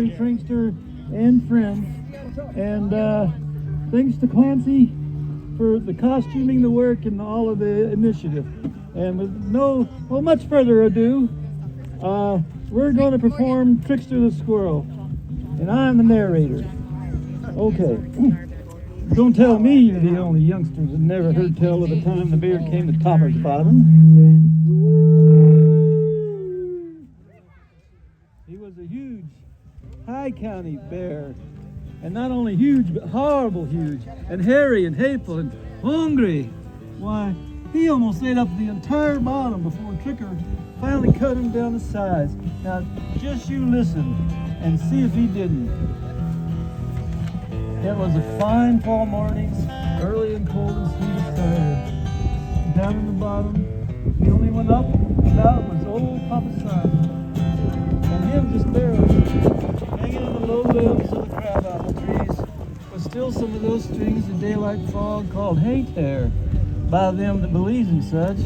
Prankster and friends, and thanks to Clancy for the costuming, the work, and all of the initiative. And with much further ado, we're going to perform Trickster the Squirrel, and I'm the narrator. Okay. Don't tell me you're the only youngsters that never heard tell of the time the bear came to Topper's Bottom. He was a huge High County bear, and not only huge, but horrible huge, and hairy and hateful and hungry. Why, he almost ate up the entire bottom before Tricker finally cut him down to size. Now, just you listen and see if he didn't. It was a fine fall morning, early and cold and sweet as cider. Down in the bottom, the only one up and about was old Papa Sun, and him just barely hanging in the low limbs of the crabapple trees, with still some of those strings of daylight fog called hate hair by them that believes in such.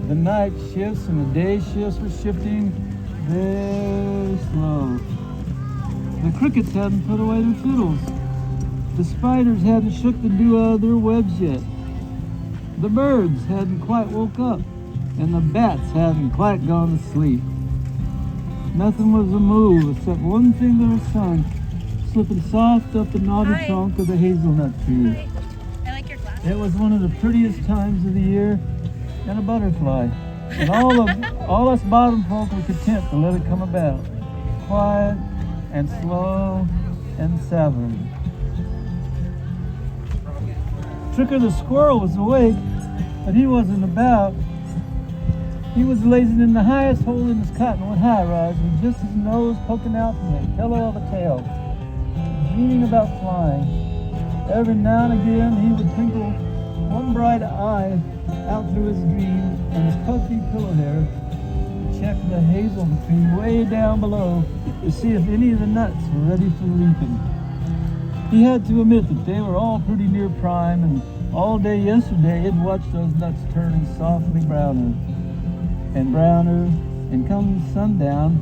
The night shifts and the day shifts were shifting very slow. The crickets hadn't put away their fiddles. The spiders hadn't shook the dew out of their webs yet. The birds hadn't quite woke up, and the bats hadn't quite gone to sleep. Nothing was a move except one finger of sun slipping soft up the knotty trunk of the hazelnut tree. Hi. I like your glasses. It was one of the prettiest times of the year, and a butterfly. And all us bottom folk were content to let it come about, quiet and slow and savory. Tricker the squirrel was awake, but he wasn't about. He was lazing in the highest hole in his cottonwood high-rise with just his nose poking out from the pillow of a tail, dreaming about flying. Every now and again he would twinkle one bright eye out through his dream and his puffy pillow hair to check the hazelnut tree way down below to see if any of the nuts were ready for reaping. He had to admit that they were all pretty near prime, and all day yesterday he'd watched those nuts turning softly browner and browner, and come sundown,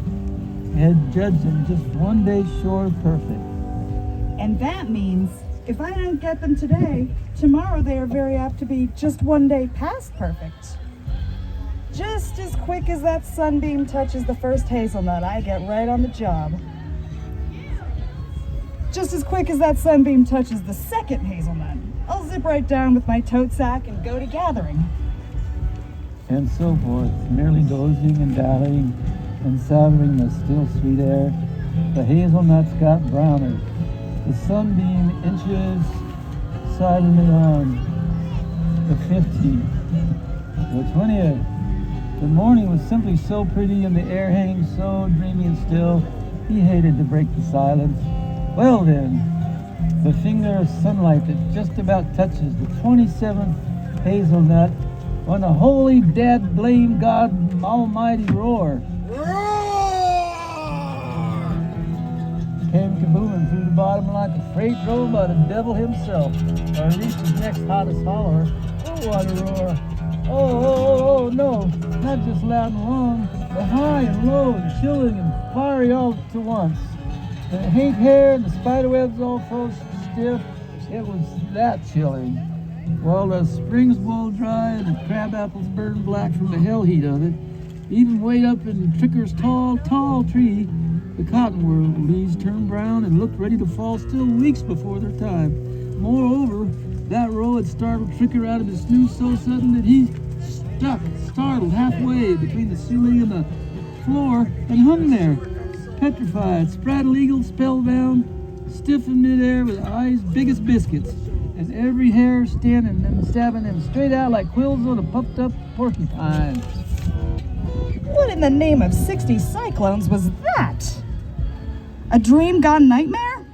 had judged them just one day short of perfect. And that means if I don't get them today, tomorrow they are very apt to be just one day past perfect. Just as quick as that sunbeam touches the first hazelnut, I get right on the job. Just as quick as that sunbeam touches the second hazelnut, I'll zip right down with my tote sack and go to gathering. And so forth, merely dozing and dallying and savoring the still sweet air. The hazelnuts got browner. The sunbeam inches silently on. The 15th, the 20th. The morning was simply so pretty and the air hanging so dreamy and still, he hated to break the silence. Well then, the finger of sunlight that just about touches the 27th hazelnut when a holy dead blame God almighty roar came kabooming through the bottom like a freight drove by the devil himself, or at least his next hottest holler. Oh, what a roar! Oh, no, not just loud and long, but high and low and chilling and fiery all to once. The hate hair and the spiderwebs all froze stiff. It was that chilling. While the springs boiled dry and the crab apples burned black from the hell heat of it, even way up in Tricker's tall, tall tree, the cottonwood leaves turned brown and looked ready to fall still weeks before their time. Moreover, that row had startled Tricker out of his snooze so sudden that he stuck, startled halfway between the ceiling and the floor and hung there, petrified, spraddle-eagled, spellbound, stiff in midair with eyes big as biscuits, and every hair standing and stabbing him straight out like quills on a puffed-up porcupine. What in the name of 60 cyclones was that? A dream gone nightmare?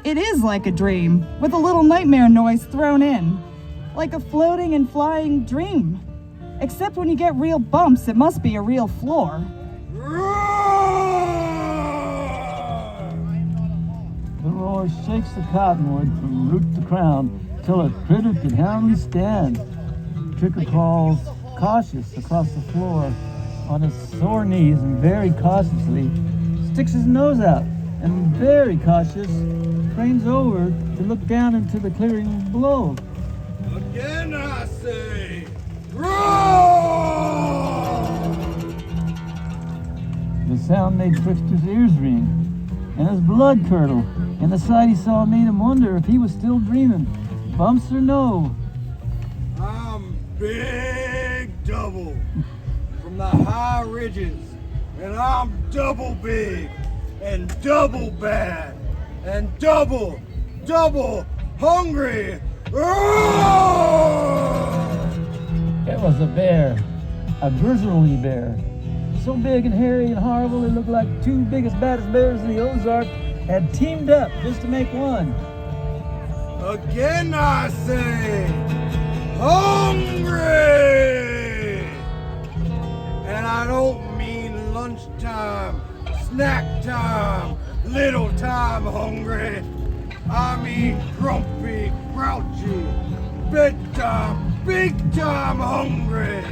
It is like a dream, with a little nightmare noise thrown in. Like a floating and flying dream. Except when you get real bumps, it must be a real floor. The roar shakes the cottonwood from root to crown till a critter can hardly stand. Tricker crawls cautious across the floor on his sore knees and very cautiously sticks his nose out, and very cautious, cranes over to look down into the clearing below. Again I say, roar! The sound made Trickster's ears ring, and his blood curdle, and the sight he saw made him wonder if he was still dreaming. Bumps or no? I'm Big Double from the high ridges, and I'm double big, and double bad, and double hungry. It was a bear, a grizzly bear. So big and hairy and horrible it looked like two biggest, baddest bears in the Ozark had teamed up just to make one. Again I say, hungry! And I don't mean lunchtime, snack time, little time hungry. I mean grumpy, grouchy, bedtime, big time hungry.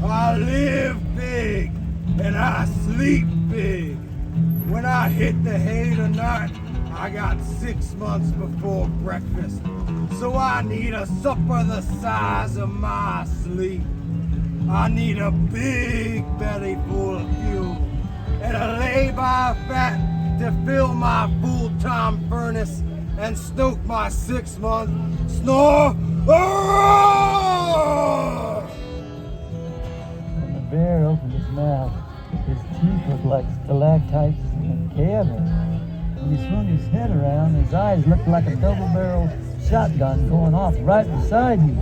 I live big and I sleep big. When I hit the hay tonight, I got 6 months before breakfast. So I need a supper the size of my sleep. I need a big belly full of fuel and a lay-by fat to fill my full-time furnace and stoke my 6-month snore. When the bear opened his mouth, his teeth looked like stalactites in a cavern. When he swung his head around, his eyes looked like a double-barrel shotgun going off right beside you.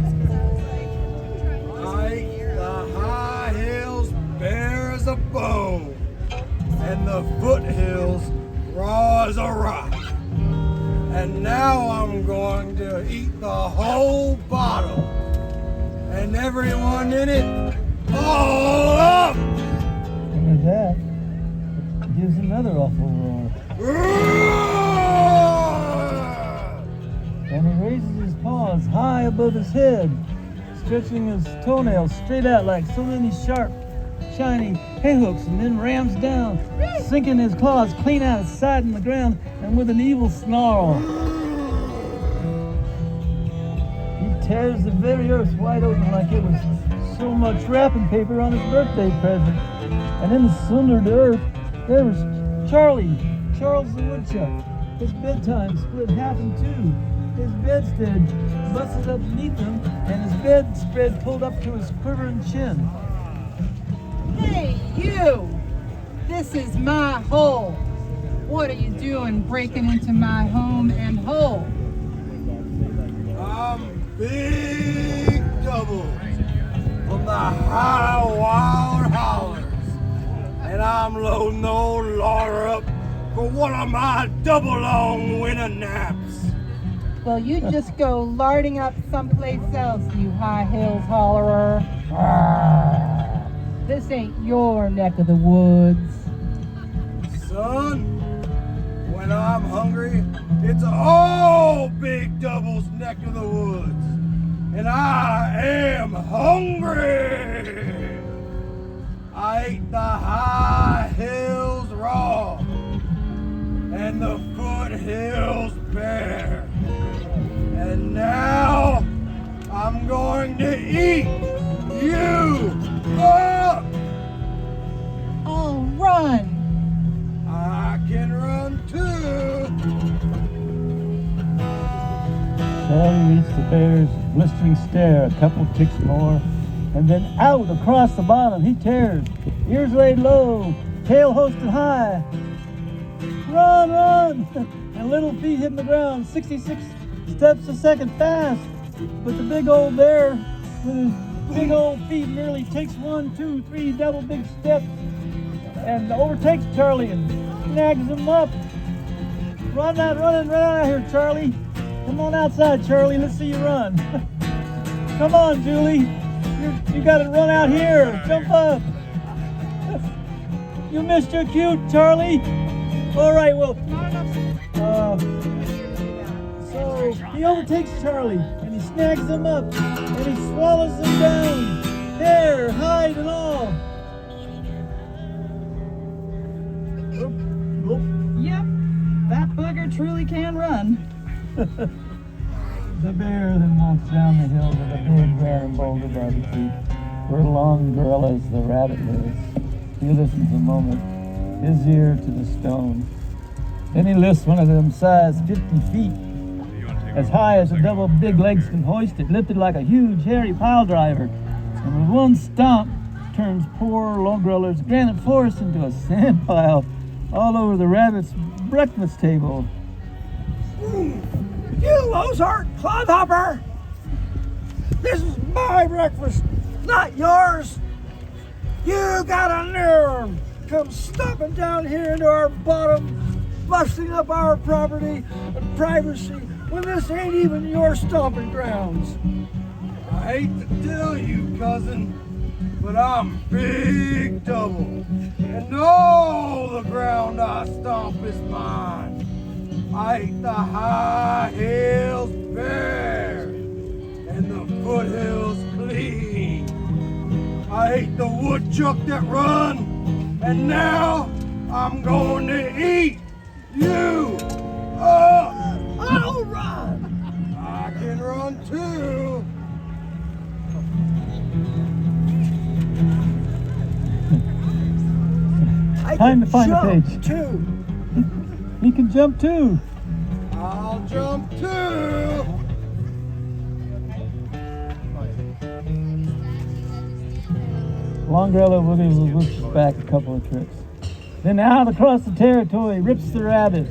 I ate the high hills bare as a bone, and the foothills raw as a rock. And now I'm going to eat the whole bottle, and everyone in it, all up! And with that, it gives another awful roar. And he raises his paws high above his head, stretching his toenails straight out like so many sharp, shiny hay hooks, and then rams down, sinking his claws clean out his side in the ground, and with an evil snarl, he tears the very earth wide open like it was so much wrapping paper on his birthday present. And in the sundered earth, there was Charles the woodchuck. His bedtime split half in two. His bedstead busted up beneath him, and his bedspread pulled up to his quivering chin. Hey, you! This is my hole. What are you doing breaking into my home and hole? I'm Big Double from the high wild hollers, and I'm loading old Laura up for one of my double long winter naps. Well, you just go larding up someplace else, you high hills hollerer. This ain't your neck of the woods. Son, when I'm hungry, it's all Big Double's neck of the woods. And I am hungry. I ate the high hills raw and the foothills bare. And now I'm going to eat you up. Oh, run! I can run too. Charlie reached the bear's blistering stare a couple ticks more, and then out across the bottom he tears, ears laid low, tail hoisted high. Run, run! And little feet hitting the ground, 66 steps a second fast. But the big old bear, with his big old feet, nearly takes 1, 2, 3 double big steps and overtakes Charlie and snags him up. Run out of here, Charlie. Come on outside, Charlie. Let's see you run. Come on, Julie. You got to run out here. Jump up. You missed your cue, Charlie. All right, well, so he overtakes Charlie and he snags him up and he swallows him down, hair, hide, and all. Yep, that booger truly can run. The bear then walks down the hill to the big barren boulder by the creek, where Long Gorillas the rabbit lives. He listens a moment, his ear to the stone. Then he lifts one of them size 50 feet, as high as the double big legs can hoist it, lifted like a huge hairy pile driver, and with one stomp turns poor Long Gorillas granite forest into a sand pile all over the rabbit's breakfast table. You Ozark clodhopper! This is my breakfast, not yours! You got a nerve! Come stomping down here into our bottom, busting up our property and privacy when this ain't even your stomping grounds. I hate to tell you, cousin, but I'm Big Double, and all the ground I stomp is mine. I ate the high hills bare and the foothills clean. I ate the woodchuck that run, and now I'm going to eat you. I'll run. I can run too. Time to find a page. Too. He can jump too. I'll jump too. Long Gorilla Woody looks back a couple of trips. Then out across the territory rips the rabbit.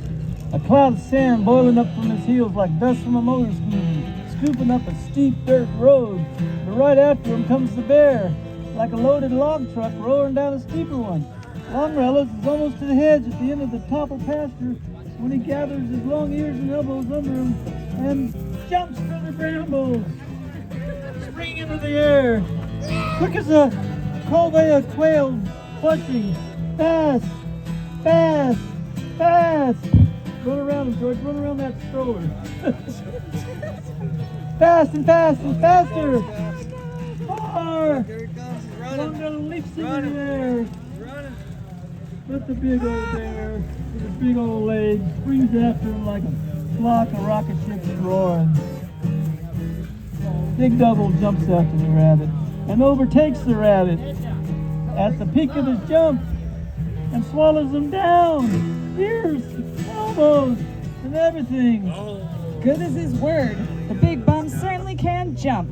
A cloud of sand boiling up from his heels like dust from a motor scooter, scooping up a steep dirt road. But right after him comes the bear, like a loaded log truck roaring down a steeper one. Long Gorilla is almost to the hedge at the end of the toppled pasture when he gathers his long ears and elbows under him and jumps for the brambles, springing into the air, quick as a covey of quail flushing. Fast, fast, fast. Run around him, George. Run around that stroller. Fast and fast and faster. Far. Long Gorilla leaps into the air. But the big old bear with the big old legs springs after him like a flock of rocket ships roaring. Big Double jumps after the rabbit and overtakes the rabbit at the peak of his jump and swallows him down. Ears, elbows, and everything. Good as his word. The big bum certainly can jump.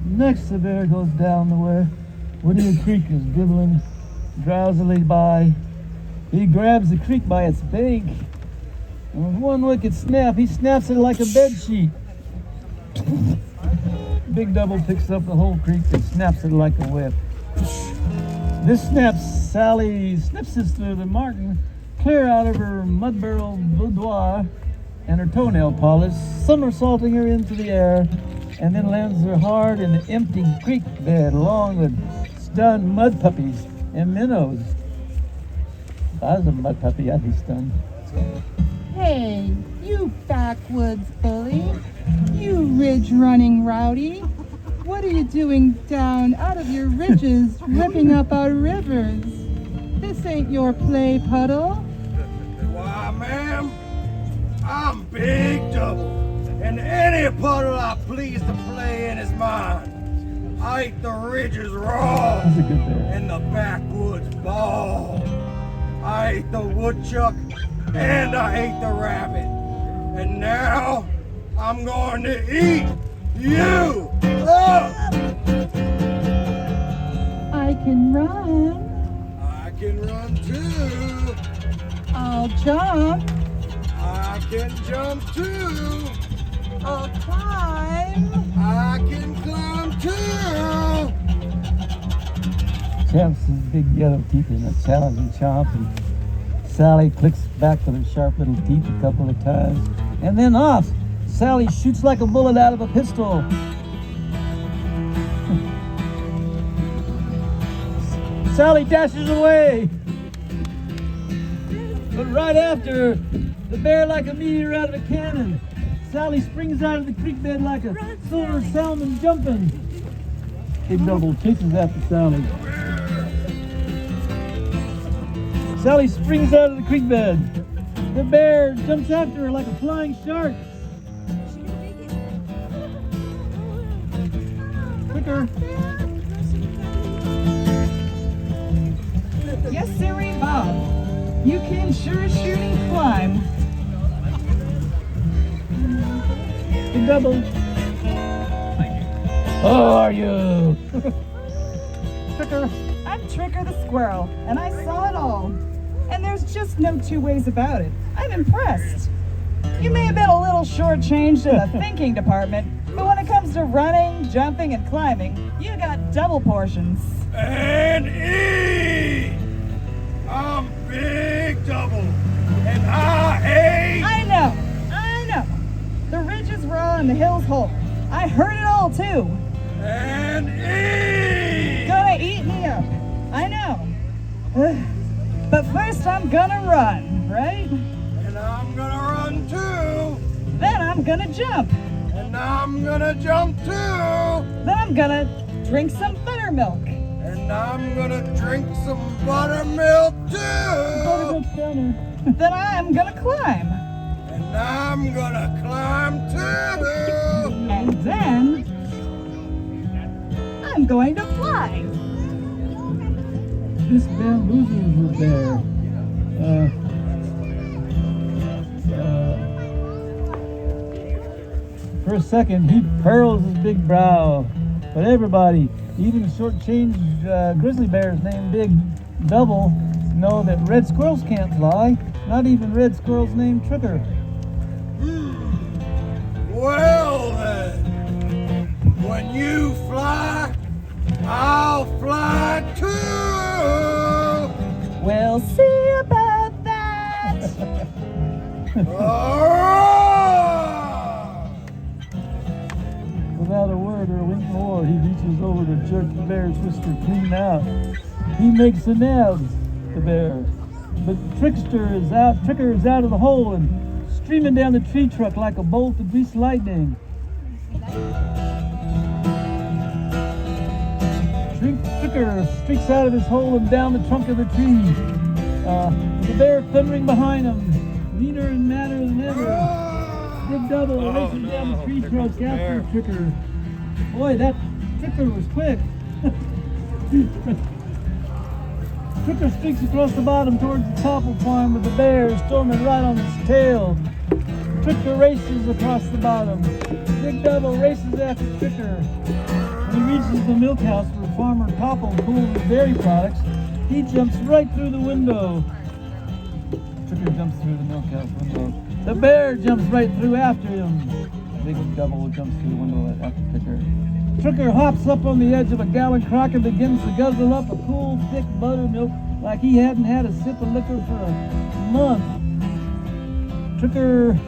Next, the bear goes down the way. Whittier Creek is dribbling drowsily by. He grabs the creek by its bank, and with one wicked snap, he snaps it like a bed sheet. Big Double picks up the whole creek and snaps it like a whip. This snaps Sally snipses through the martin, clear out of her mud barrel boudoir and her toenail polish, somersaulting her into the air, and then lands her hard in the empty creek bed along with stunned mud puppies and minnows. If I was a mud puppy, I'd be stunned. Hey, you backwoods bully. You ridge-running rowdy. What are you doing down out of your ridges, ripping up our rivers? This ain't your play puddle. Why, ma'am, I'm Big Double, and any puddle I please to play in is mine. I ate the ridges raw, That's a good bear. and the backwoods ball. I ate the woodchuck, and I ate the rabbit. And now, I'm going to eat you up! I can run. I can run too. I'll jump. I can jump too. I'll climb. I can climb too. Champs his big yellow teeth in a challenging chomp, and Sally clicks back with her sharp little teeth a couple of times, and then off. Sally shoots like a bullet out of a pistol. Sally dashes away. But right after, the bear like a meteor out of a cannon. Sally springs out of the creek bed like a silver salmon jumping. Big Double chases after Sally. Sally springs out of the creek bed. The bear jumps after her like a flying shark. Quicker. Yes, sirree, Bob. You can sure shooting climb. The double. Oh, are you? Tricker. I'm Tricker the squirrel, and I saw it all. And there's just no two ways about it. I'm impressed. You may have been a little shortchanged in the thinking department, but when it comes to running, jumping, and climbing, you got double portions. And eat! I'm Big Double, and I ate. I know. The ridge is raw and the hill's whole. I heard it all too. And eat! Gonna eat me up. I know. But first I'm gonna run, right? And I'm gonna run too. Then I'm gonna jump. And I'm gonna jump too. Then I'm gonna drink some buttermilk. And I'm gonna drink some buttermilk too. Buttermilk's down there. Then I'm gonna climb. And I'm gonna climb too. And then I'm going to fly. This bamboozles the bear. For a second, he furrows his big brow. But everybody, even short-changed grizzly bears named Big Double, know that red squirrels can't fly. Not even red squirrels named Tricker. Well then, when you fly, I'll fly too. We'll see about that. Without a word or a wink more, he reaches over to jerk the bear's whisker clean out. He makes the nabs, the bear. But Tricker is out of the hole and streaming down the tree trunk like a bolt of greased lightning. Tricker streaks out of his hole and down the trunk of the tree. The bear thundering behind him, leaner and madder than ever. Big Double races down the tree trunk after Tricker. Boy, that Tricker was quick. Tricker streaks across the bottom towards the topple farm with the bear storming right on his tail. Tricker races across the bottom. Big Double races after Tricker. When he reaches the milk house where Farmer Popple cools his dairy products, he jumps right through the window. Tricker jumps through the milk house window. The bear jumps right through after him. Big Double jumps through the window after Tricker. Tricker hops up on the edge of a gallon crock and begins to guzzle up a cool, thick buttermilk like he hadn't had a sip of liquor for a month. Tricker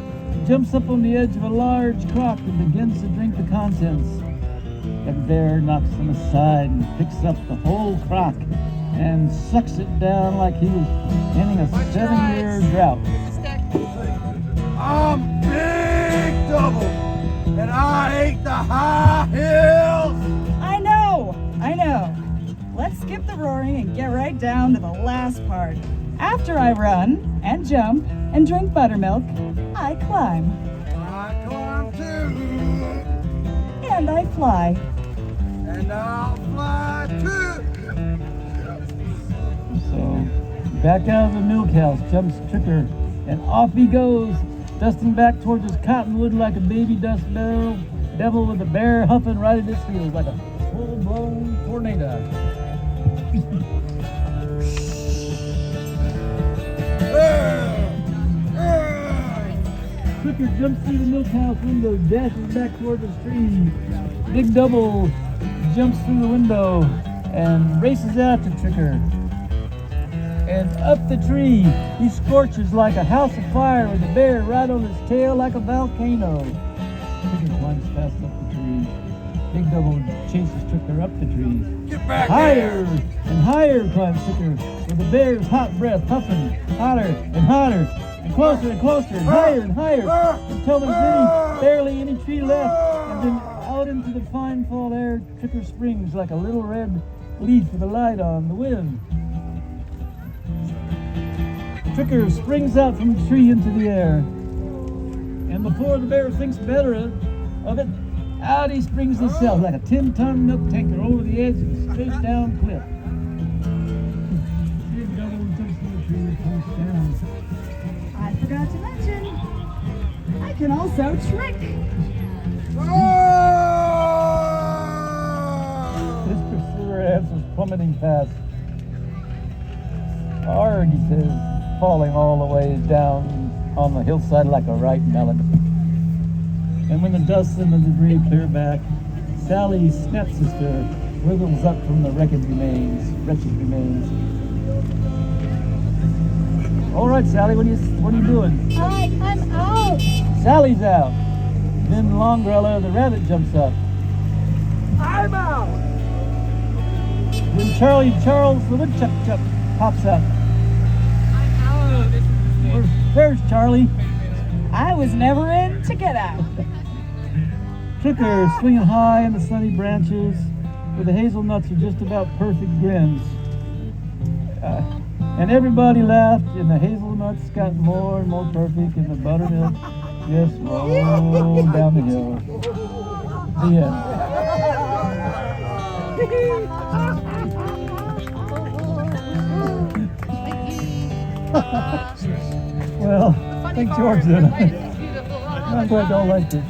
jumps up on the edge of a large crock and begins to drink the contents. The bear knocks him aside and picks up the whole crock and sucks it down like he was ending a 7-year drought. I'm Big Double, and I ate the high hills. I know. Let's skip the roaring and get right down to the last part. After I run and jump and drink buttermilk, I climb. I climb too. And I fly. And I'll fly too. So, back out of the milk house jumps Tricker, and off he goes, dusting back towards his cottonwood like a baby dust devil with the bear huffing right at his heels like a full-blown tornado. Tricker jumps through the milk house window, dashes back toward the tree. Big Double jumps through the window and races after Tricker. And up the tree, he scorches like a house of fire with the bear right on his tail like a volcano. Tricker climbs fast up the tree. Big Double chases Tricker up the tree. Get back Higher here. and higher climbs Tricker, with the bear's hot breath puffing hotter and hotter, and closer and closer, and higher, until there's barely any tree left, and then out into the fine fall air, Tricker springs like a little red leaf with a light on the wind. Tricker springs out from the tree into the air. And before the bear thinks better of it, out he springs himself like a 10-ton milk tanker over the edge of a straight down cliff. Big double jumps from the tree and comes down. I forgot to mention, I can also trick. His pursuer answers plummeting past. Arg, he says, falling all the way down on the hillside like a ripe melon. And when the dust and the debris clear back, Sally's stepsister wriggles up from the wrecked remains. All right, Sally, what are you doing? I'm out. Sally's out. Then Longreller, the rabbit, jumps up. I'm out. Then Charles, the woodchuck, pops up. There's Charlie. I was never in to get out. Tricker swinging high in the sunny branches, where the hazelnuts are just about perfect grins. And everybody laughed, and the hazelnuts got more and more perfect, and the buttermilk just rolled down the hill. The end. Well, I think George did. I'm glad y'all liked it.